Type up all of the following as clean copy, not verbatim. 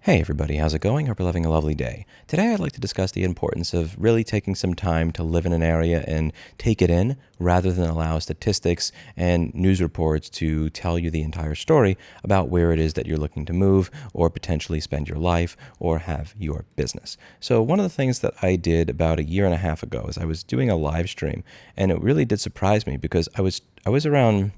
Hey everybody, how's it going? Hope you're having a lovely day. Today I'd like to discuss the importance of really taking some time to live in an area and take it in rather than allow statistics and news reports to tell you the entire story about where it is that you're looking to move or potentially spend your life or have your business. So one of the things that I did about a year and a half ago is I was doing a live stream, and it really did surprise me because I was around,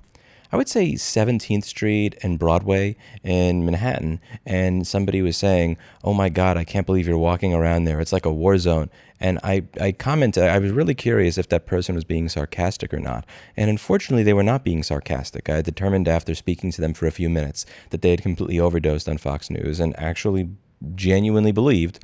I would say, 17th Street and Broadway in Manhattan, and somebody was saying, "Oh my God, I can't believe you're walking around there. It's like a war zone." And I commented, I was really curious if that person was being sarcastic or not. And unfortunately, they were not being sarcastic. I had determined after speaking to them for a few minutes that they had completely overdosed on Fox News and actually genuinely believed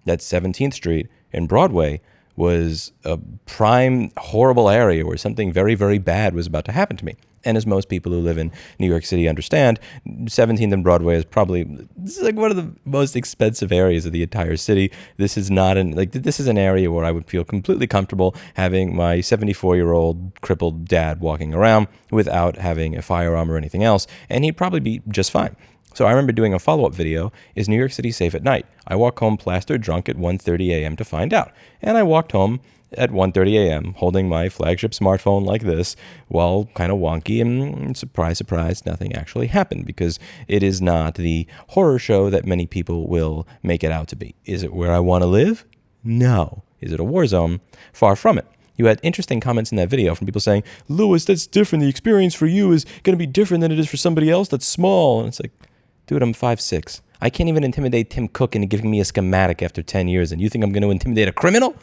that 17th Street and Broadway was a prime, horrible area where something very, very bad was about to happen to me. And as most people who live in New York City understand, 17th and Broadway is this is like one of the most expensive areas of the entire city. This is not this is an area where I would feel completely comfortable having my 74-year-old crippled dad walking around without having a firearm or anything else, and he'd probably be just fine. So I remember doing a follow-up video, "Is New York City safe at night?" I walk home plastered drunk at 1:30 a.m. to find out. And I walked home at 1:30 a.m. holding my flagship smartphone like this, while kind of wonky, and surprise, surprise, nothing actually happened because it is not the horror show that many people will make it out to be. Is it where I want to live? No. Is it a war zone? Far from it. You had interesting comments in that video from people saying, "Louis, that's different. The experience for you is going to be different than it is for somebody else that's small." And it's like, dude, I'm 5'6". I can't even intimidate Tim Cook into giving me a schematic after 10 years, and you think I'm going to intimidate a criminal?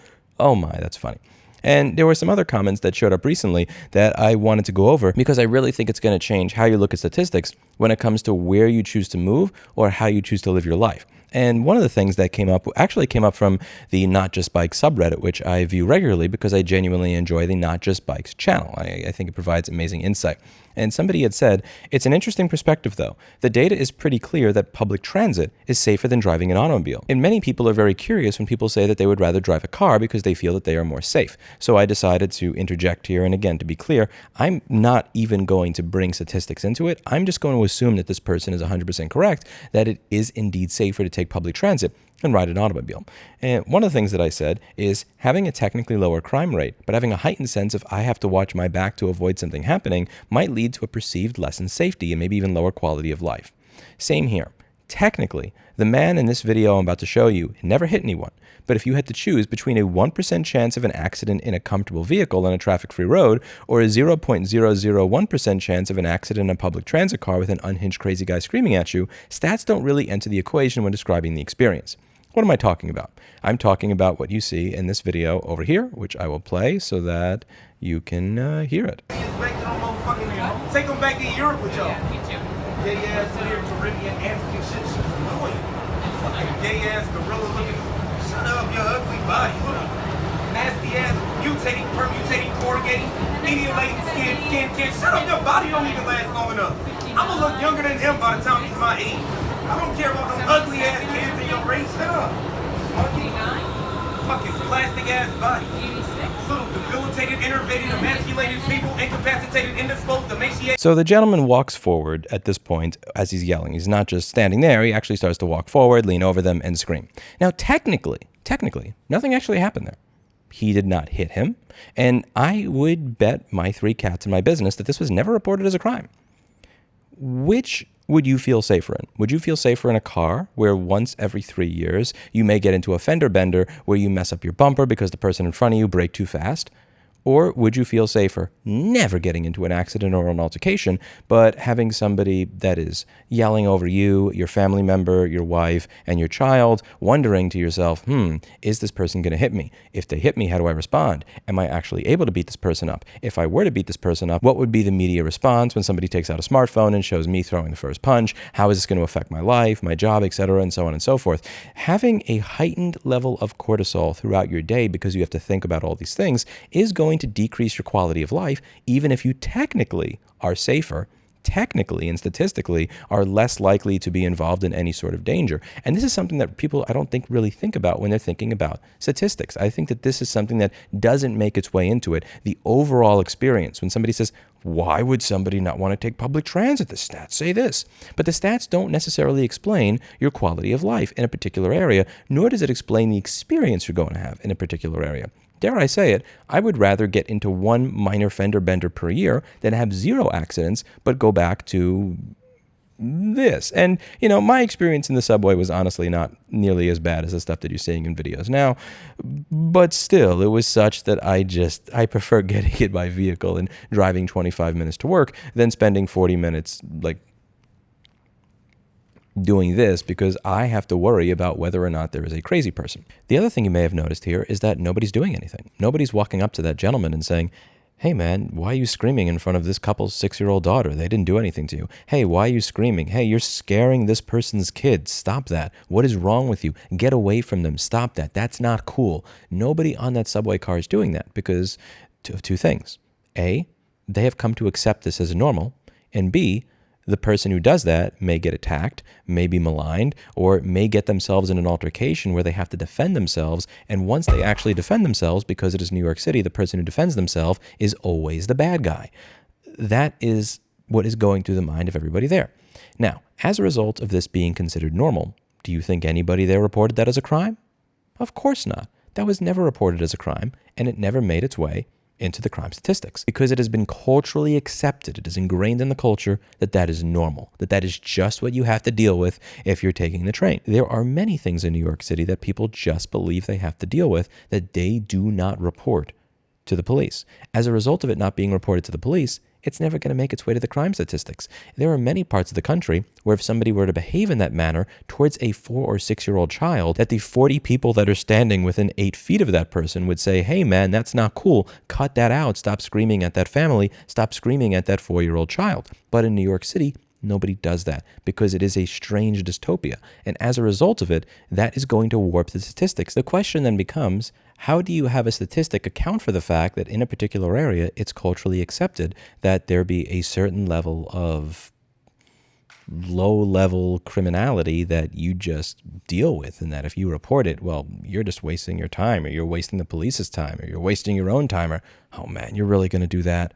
Oh my, that's funny. And there were some other comments that showed up recently that I wanted to go over because I really think it's going to change how you look at statistics when it comes to where you choose to move or how you choose to live your life. And one of the things that came up from the Not Just Bikes subreddit, which I view regularly because I genuinely enjoy the Not Just Bikes channel. I think it provides amazing insight. And somebody had said, "It's an interesting perspective, though. The data is pretty clear that public transit is safer than driving an automobile. And many people are very curious when people say that they would rather drive a car because they feel that they are more safe." So I decided to interject here. And again, to be clear, I'm not even going to bring statistics into it. I'm just going to assume that this person is 100% correct, that it is indeed safer to take public transit and ride an automobile. And one of the things that I said is having a technically lower crime rate, but having a heightened sense of I have to watch my back to avoid something happening might lead to a perceived lessened safety and maybe even lower quality of life. Same here. Technically, the man in this video I'm about to show you never hit anyone, but if you had to choose between a 1% chance of an accident in a comfortable vehicle on a traffic-free road or a 0.001% chance of an accident in a public transit car with an unhinged crazy guy screaming at you, stats don't really enter the equation when describing the experience. What am I talking about? I'm talking about what you see in this video over here, which I will play so that you can hear it. Take them back to Europe with y'all. Yeah, me too. Gay ass weird Caribbean African shit. She's annoying. Fucking gay ass gorilla looking. Shut up, your ugly body. Look. Nasty ass mutating, permutating, corrugating, medium-latent skin. Shut up, your body don't even last long enough. I'm gonna look younger than him by the time he's my age. I don't care about them ugly ass kids in your race. Shut up. Fucking plastic ass body. Little debilitated, enervated, emasculated, feeble, incapacitated, indisposed, emaciated. So the gentleman walks forward at this point as he's yelling. He's not just standing there. He actually starts to walk forward, lean over them, and scream. Now, technically, nothing actually happened there. He did not hit him. And I would bet my 3 cats in my business that this was never reported as a crime. Which would you feel safer in? Would you feel safer in a car where once every 3 years you may get into a fender bender where you mess up your bumper because the person in front of you braked too fast? Or would you feel safer never getting into an accident or an altercation, but having somebody that is yelling over you, your family member, your wife, and your child, wondering to yourself, is this person going to hit me? If they hit me, how do I respond? Am I actually able to beat this person up? If I were to beat this person up, what would be the media response when somebody takes out a smartphone and shows me throwing the first punch? How is this going to affect my life, my job, etc., and so on and so forth? Having a heightened level of cortisol throughout your day because you have to think about all these things is going to decrease your quality of life, even if you technically are safer, technically and statistically are less likely to be involved in any sort of danger. And this is something that people, I don't think, really think about when they're thinking about statistics. I think that this is something that doesn't make its way into it. The overall experience, when somebody says, Why would somebody not want to take public transit? The stats say this. But the stats don't necessarily explain your quality of life in a particular area, nor does it explain the experience you're going to have in a particular area. Dare I say it, I would rather get into one minor fender bender per year than have 0 accidents, but go back to this. And, my experience in the subway was honestly not nearly as bad as the stuff that you're seeing in videos now. But still, it was such that I prefer getting it by vehicle and driving 25 minutes to work than spending 40 minutes, doing this because I have to worry about whether or not there is a crazy person. The other thing you may have noticed here is that nobody's doing anything. Nobody's walking up to that gentleman and saying, hey man, why are you screaming in front of this couple's 6-year-old daughter? They didn't do anything to you. Hey, why are you screaming? Hey, you're scaring this person's kids. Stop that. What is wrong with you? Get away from them. Stop that. That's not cool. Nobody on that subway car is doing that because of 2 things. A, they have come to accept this as normal. And B, the person who does that may get attacked, may be maligned, or may get themselves in an altercation where they have to defend themselves. And once they actually defend themselves, because it is New York City, the person who defends themselves is always the bad guy. That is what is going through the mind of everybody there. Now, as a result of this being considered normal, do you think anybody there reported that as a crime? Of course not. That was never reported as a crime, and it never made its way into the crime statistics because it has been culturally accepted. It is ingrained in the culture that that is normal, that that is just what you have to deal with if you're taking the train. There are many things in New York City that people just believe they have to deal with that they do not report to the police. As a result of it not being reported to the police, it's never going to make its way to the crime statistics. There are many parts of the country where if somebody were to behave in that manner towards a 4 or 6-year-old child, that the 40 people that are standing within 8 feet of that person would say, hey man, that's not cool. Cut that out. Stop screaming at that family. Stop screaming at that 4-year-old child. But in New York City, nobody does that because it is a strange dystopia. And as a result of it, that is going to warp the statistics. The question then becomes, how do you have a statistic account for the fact that in a particular area, it's culturally accepted that there be a certain level of low-level criminality that you just deal with, and that if you report it, well, you're just wasting your time, or you're wasting the police's time, or you're wasting your own time, or, oh man, you're really going to do that?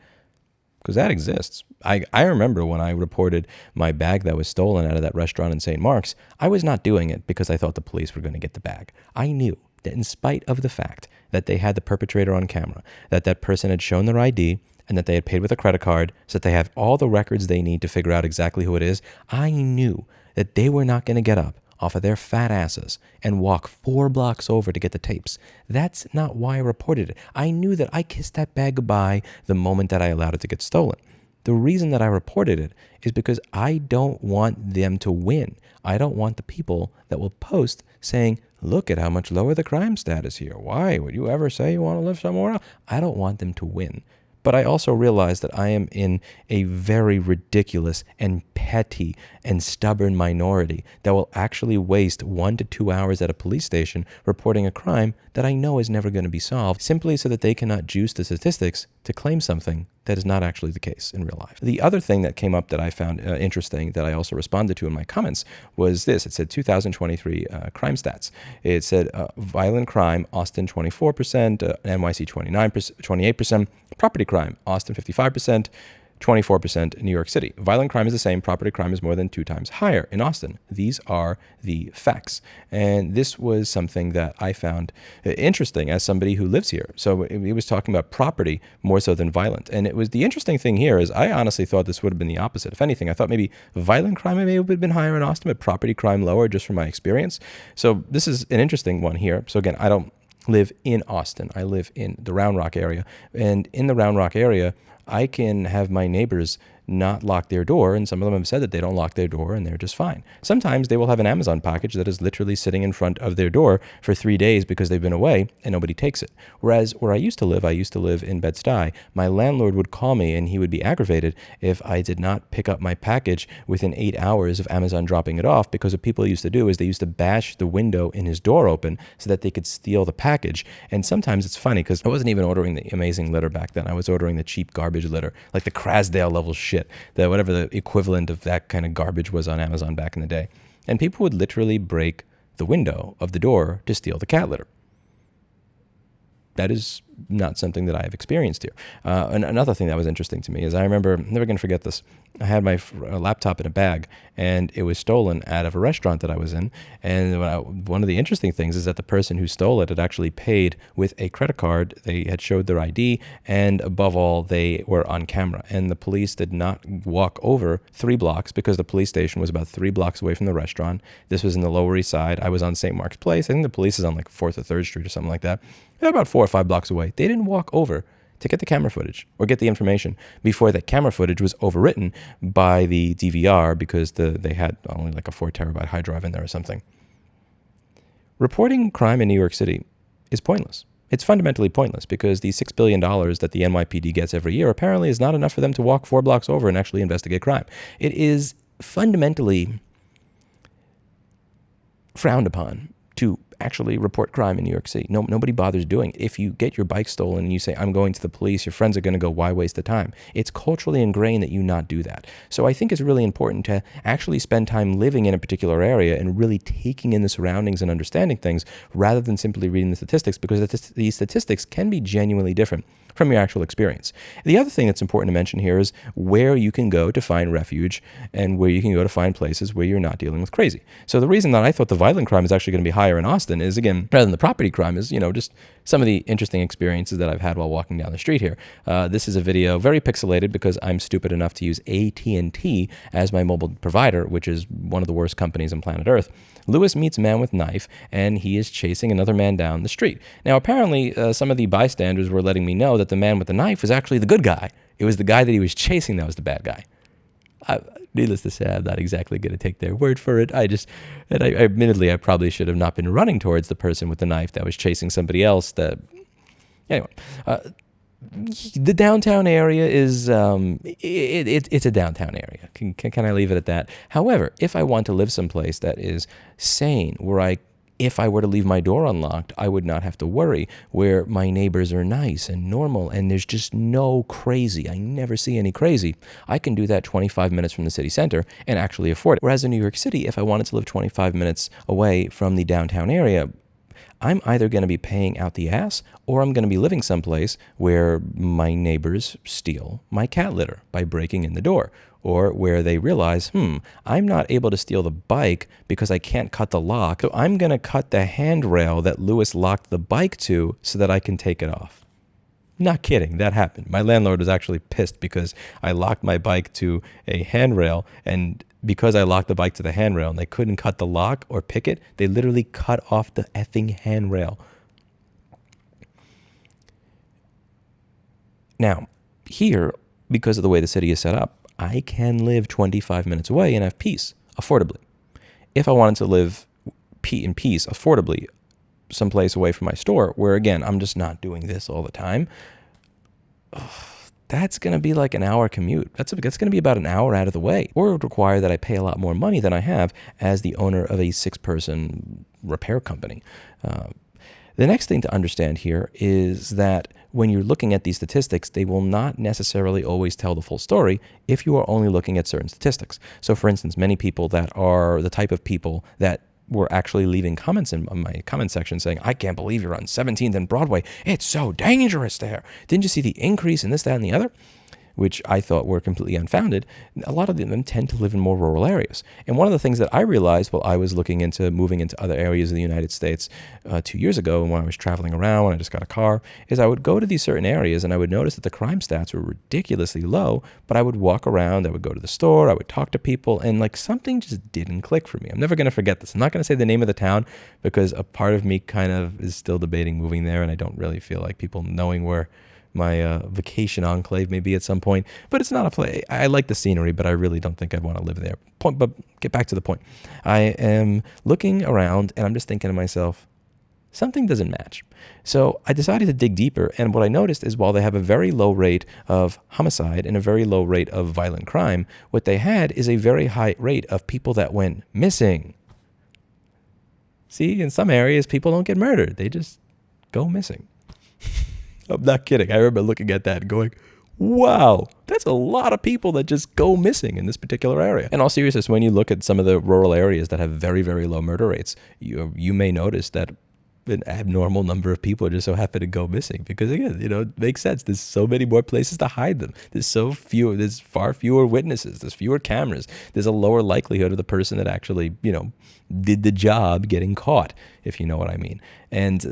Because that exists. I remember when I reported my bag that was stolen out of that restaurant in St. Mark's, I was not doing it because I thought the police were going to get the bag. I knew that in spite of the fact that they had the perpetrator on camera, that that person had shown their ID, and that they had paid with a credit card, so that they have all the records they need to figure out exactly who it is, I knew that they were not going to get up off of their fat asses and walk 4 blocks over to get the tapes. That's not why I reported it. I knew that I kissed that bag goodbye the moment that I allowed it to get stolen. The reason that I reported it is because I don't want them to win. I don't want the people that will post saying, look at how much lower the crime stat is here. Why would you ever say you want to live somewhere else? I don't want them to win. But I also realize that I am in a very ridiculous and petty and stubborn minority that will actually waste 1 to 2 hours at a police station reporting a crime that I know is never going to be solved, simply so that they cannot juice the statistics to claim something that is not actually the case in real life. The other thing that came up that I found interesting that I also responded to in my comments was this. It said 2023 crime stats. It said violent crime, Austin 24%, NYC 28%, property crime, Austin 55%, 24% in New York City. Violent crime is the same. Property crime is more than 2 times higher in Austin. These are the facts. And this was something that I found interesting as somebody who lives here. So it was talking about property more so than violent. And it was the interesting thing here is I honestly thought this would have been the opposite. If anything, I thought maybe violent crime may have been higher in Austin, but property crime lower just from my experience. So this is an interesting one here. So again, I don't live in Austin. I live in the Round Rock area. And in the Round Rock area, I can have my neighbors not lock their door, and some of them have said that they don't lock their door and they're just fine. Sometimes they will have an Amazon package that is literally sitting in front of their door for 3 days because they've been away and nobody takes it. Whereas where I used to live in Bed-Stuy, my landlord would call me and he would be aggravated if I did not pick up my package within 8 hours of Amazon dropping it off, because what people used to do is they used to bash the window in his door open so that they could steal the package. And sometimes it's funny because I wasn't even ordering the amazing litter back then. I was ordering the cheap garbage litter, like the Crasdale level shit, that whatever the equivalent of that kind of garbage was on Amazon back in the day. And people would literally break the window of the door to steal the cat litter. that is not something that I have experienced here. And another thing that was interesting to me is I remember, I'm never going to forget this. I had my laptop in a bag, and it was stolen out of a restaurant that I was in. And one of the interesting things is that the person who stole it had actually paid with a credit card. They had showed their ID, and above all, they were on camera. And the police did not walk over 3 blocks because the police station was about 3 blocks away from the restaurant. This was in the Lower East Side. I was on St. Mark's Place. I think the police is on like 4th or 3rd Street or something like that. They're about 4 or 5 blocks away. They didn't walk over to get the camera footage or get the information before that camera footage was overwritten by the DVR because they had only like a 4 terabyte hard drive in there or something. Reporting crime in New York City is pointless. It's fundamentally pointless because the $6 billion that the NYPD gets every year apparently is not enough for them to walk 4 blocks over and actually investigate crime. It is fundamentally frowned upon to actually report crime in New York City. Nobody bothers doing it. If you get your bike stolen and you say, I'm going to the police, your friends are going to go, why waste the time? It's culturally ingrained that you not do that. So I think it's really important to actually spend time living in a particular area and really taking in the surroundings and understanding things rather than simply reading the statistics, because these statistics can be genuinely different from your actual experience. The other thing that's important to mention here is where you can go to find refuge and where you can go to find places where you're not dealing with crazy. So the reason that I thought the violent crime is actually going to be higher in Austin is, again, rather than the property crime, is, just some of the interesting experiences that I've had while walking down the street here. This is a video, very pixelated because I'm stupid enough to use AT&T as my mobile provider, which is one of the worst companies on planet Earth. Lewis meets a man with a knife, and he is chasing another man down the street. Now, apparently, some of the bystanders were letting me know that the man with the knife was actually the good guy. It was the guy that he was chasing that was the bad guy. Needless to say, I'm not exactly going to take their word for it. Admittedly, I probably should have not been running towards the person with the knife that was chasing somebody else. Anyway, the downtown area is it's a downtown area. Can I leave it at that? However, if I want to live someplace that is sane, where if I were to leave my door unlocked, I would not have to worry, where my neighbors are nice and normal and there's just no crazy. I never see any crazy. I can do that 25 minutes from the city center and actually afford it. Whereas in New York City, if I wanted to live 25 minutes away from the downtown area, I'm either going to be paying out the ass or I'm going to be living someplace where my neighbors steal my cat litter by breaking in the door, or where they realize, I'm not able to steal the bike because I can't cut the lock, so I'm going to cut the handrail that Lewis locked the bike to so that I can take it off. Not kidding, that happened. My landlord was actually pissed because I locked my bike to a handrail, and because I locked the bike to the handrail and they couldn't cut the lock or pick it, they literally cut off the effing handrail. Now, here, because of the way the city is set up, I can live 25 minutes away and have peace, affordably. If I wanted to live in peace, affordably, someplace away from my store, where, again, I'm just not doing this all the time, that's going to be like an hour commute. That's going to be about an hour out of the way. Or it would require that I pay a lot more money than I have as the owner of a 6-person repair company. The next thing to understand here is that when you're looking at these statistics, they will not necessarily always tell the full story if you are only looking at certain statistics. So, for instance, many people that are the type of people that were actually leaving comments in my comment section saying, I can't believe you're on 17th and Broadway. It's so dangerous there. Didn't you see the increase in this, that, and the other? Which I thought were completely unfounded. A lot of them tend to live in more rural areas. And one of the things that I realized while I was looking into moving into other areas of the United States 2 years ago, and when I was traveling around, when I just got a car, is I would go to these certain areas and I would notice that the crime stats were ridiculously low, but I would walk around, I would go to the store, I would talk to people, and like something just didn't click for me. I'm never going to forget this. I'm not going to say the name of the town because a part of me kind of is still debating moving there, and I don't really feel like people knowing where my vacation enclave may be at some point, but it's not a place. I like the scenery, but I really don't think I'd want to live there. But get back to the point. I am looking around and I'm just thinking to myself, something doesn't match. So I decided to dig deeper, and what I noticed is while they have a very low rate of homicide and a very low rate of violent crime, what they had is a very high rate of people that went missing. See, in some areas, people don't get murdered. They just go missing. I'm not kidding. I remember looking at that and going, wow, that's a lot of people that just go missing in this particular area. In all seriousness, when you look at some of the rural areas that have very, very low murder rates, you may notice that an abnormal number of people just so happen to go missing, because again, it makes sense. There's so many more places to hide them. There's far fewer witnesses. There's fewer cameras. There's a lower likelihood of the person that actually, did the job getting caught, if you know what I mean. And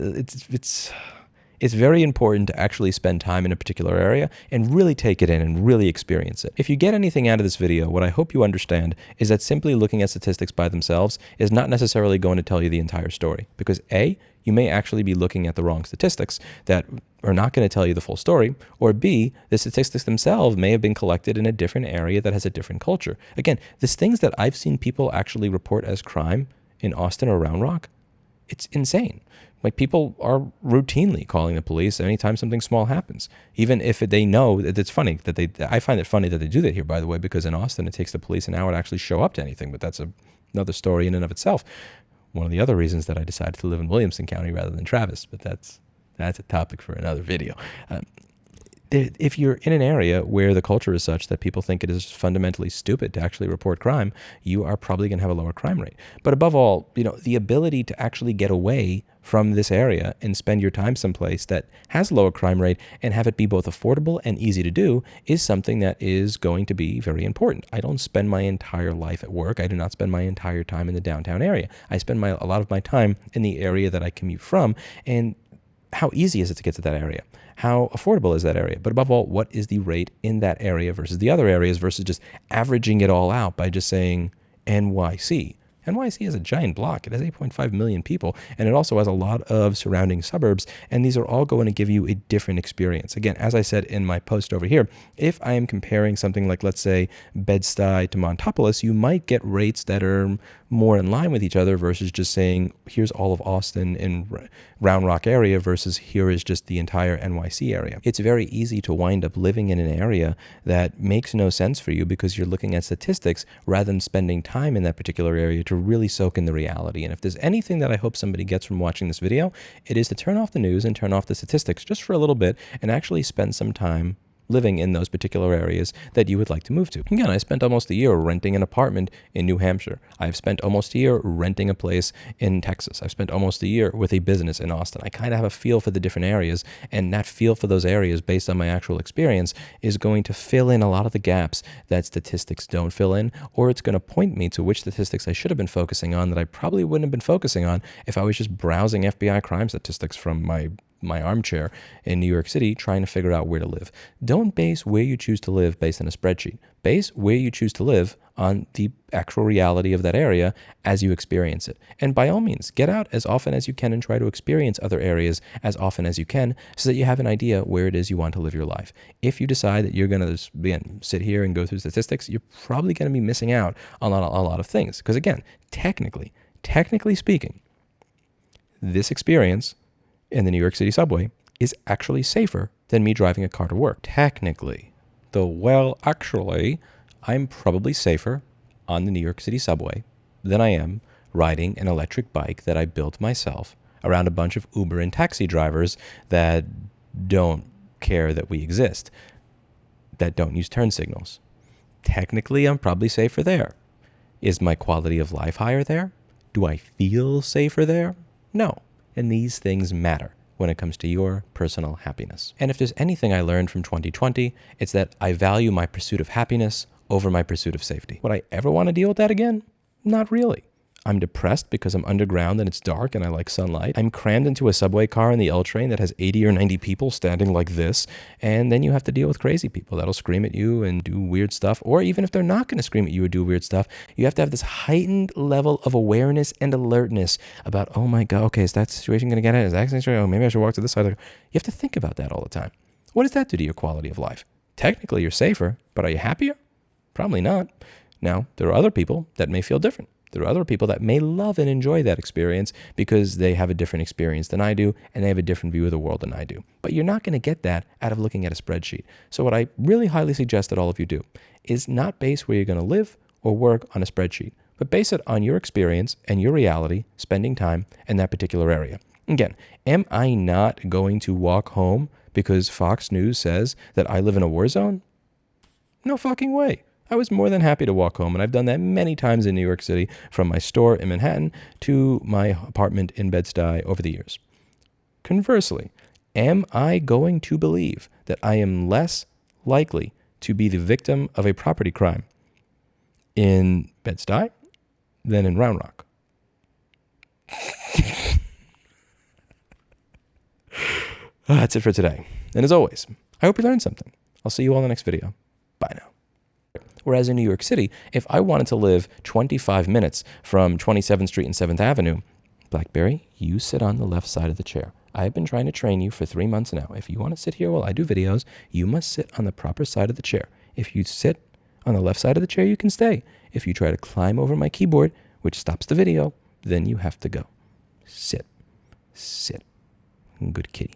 it's very important to actually spend time in a particular area and really take it in and really experience it. If you get anything out of this video, what I hope you understand is that simply looking at statistics by themselves is not necessarily going to tell you the entire story, because A, you may actually be looking at the wrong statistics that are not going to tell you the full story, or B, the statistics themselves may have been collected in a different area that has a different culture. Again, these things that I've seen people actually report as crime in Austin or Round Rock, it's insane. Like, people are routinely calling the police anytime something small happens, even if they know that it's funny that I find it funny that they do that here, by the way, because in Austin, it takes the police an hour to actually show up to anything, but that's another story in and of itself. One of the other reasons that I decided to live in Williamson County rather than Travis, but that's a topic for another video. If you're in an area where the culture is such that people think it is fundamentally stupid to actually report crime, you are probably going to have a lower crime rate. But above all, the ability to actually get away from this area and spend your time someplace that has a lower crime rate and have it be both affordable and easy to do is something that is going to be very important. I don't spend my entire life at work. I do not spend my entire time in the downtown area. I spend a lot of my time in the area that I commute from, and how easy is it to get to that area? How affordable is that area? But above all, what is the rate in that area versus the other areas, versus just averaging it all out by just saying NYC? NYC is a giant block. It has 8.5 million people, and it also has a lot of surrounding suburbs, and these are all going to give you a different experience. Again, as I said in my post over here, if I am comparing something like, let's say, Bed-Stuy to Montopolis, you might get rates that are more in line with each other versus just saying, here's all of Austin in Round Rock area versus here is just the entire NYC area. It's very easy to wind up living in an area that makes no sense for you because you're looking at statistics rather than spending time in that particular area to really soak in the reality. And if there's anything that I hope somebody gets from watching this video, it is to turn off the news and turn off the statistics just for a little bit and actually spend some time living in those particular areas that you would like to move to. Again, I spent almost a year renting an apartment in New Hampshire. I've spent almost a year renting a place in Texas. I've spent almost a year with a business in Austin. I kind of have a feel for the different areas, and that feel for those areas based on my actual experience is going to fill in a lot of the gaps that statistics don't fill in, or it's going to point me to which statistics I should have been focusing on that I probably wouldn't have been focusing on if I was just browsing FBI crime statistics from my armchair in New York City trying to figure out where to live. Don't base where you choose to live based on a spreadsheet. Base where you choose to live on the actual reality of that area as you experience it. And by all means, get out as often as you can and try to experience other areas as often as you can so that you have an idea where it is you want to live your life. If you decide that you're going to sit here and go through statistics, you're probably going to be missing out on a lot of things. Because again, technically speaking, this experience in the New York City subway is actually safer than me driving a car to work. Technically. Though, well, actually, I'm probably safer on the New York City subway than I am riding an electric bike that I built myself around a bunch of Uber and taxi drivers that don't care that we exist, that don't use turn signals. Technically, I'm probably safer there. Is my quality of life higher there? Do I feel safer there? No. And these things matter when it comes to your personal happiness. And if there's anything I learned from 2020, it's that I value my pursuit of happiness over my pursuit of safety. Would I ever want to deal with that again? Not really. I'm depressed because I'm underground and it's dark and I like sunlight. I'm crammed into a subway car in the L train that has 80 or 90 people standing like this. And then you have to deal with crazy people that'll scream at you and do weird stuff. Or even if they're not going to scream at you or do weird stuff, you have to have this heightened level of awareness and alertness about, oh my God, okay, is that situation going to get it? Is that situation? Oh, maybe I should walk to this side. You have to think about that all the time. What does that do to your quality of life? Technically, you're safer, but are you happier? Probably not. Now, there are other people that may feel different. There are other people that may love and enjoy that experience because they have a different experience than I do and they have a different view of the world than I do. But you're not going to get that out of looking at a spreadsheet. So what I really highly suggest that all of you do is not base where you're going to live or work on a spreadsheet, but base it on your experience and your reality, spending time in that particular area. Again, am I not going to walk home because Fox News says that I live in a war zone? No fucking way. I was more than happy to walk home, and I've done that many times in New York City, from my store in Manhattan to my apartment in Bed-Stuy over the years. Conversely, am I going to believe that I am less likely to be the victim of a property crime in Bed-Stuy than in Round Rock? That's it for today. And as always, I hope you learned something. I'll see you all in the next video. Bye now. Whereas in New York City, if I wanted to live 25 minutes from 27th Street and 7th Avenue, BlackBerry, you sit on the left side of the chair. I have been trying to train you for 3 months now. If you want to sit here while I do videos, you must sit on the proper side of the chair. If you sit on the left side of the chair, you can stay. If you try to climb over my keyboard, which stops the video, then you have to go. Sit. Sit. Good kitty.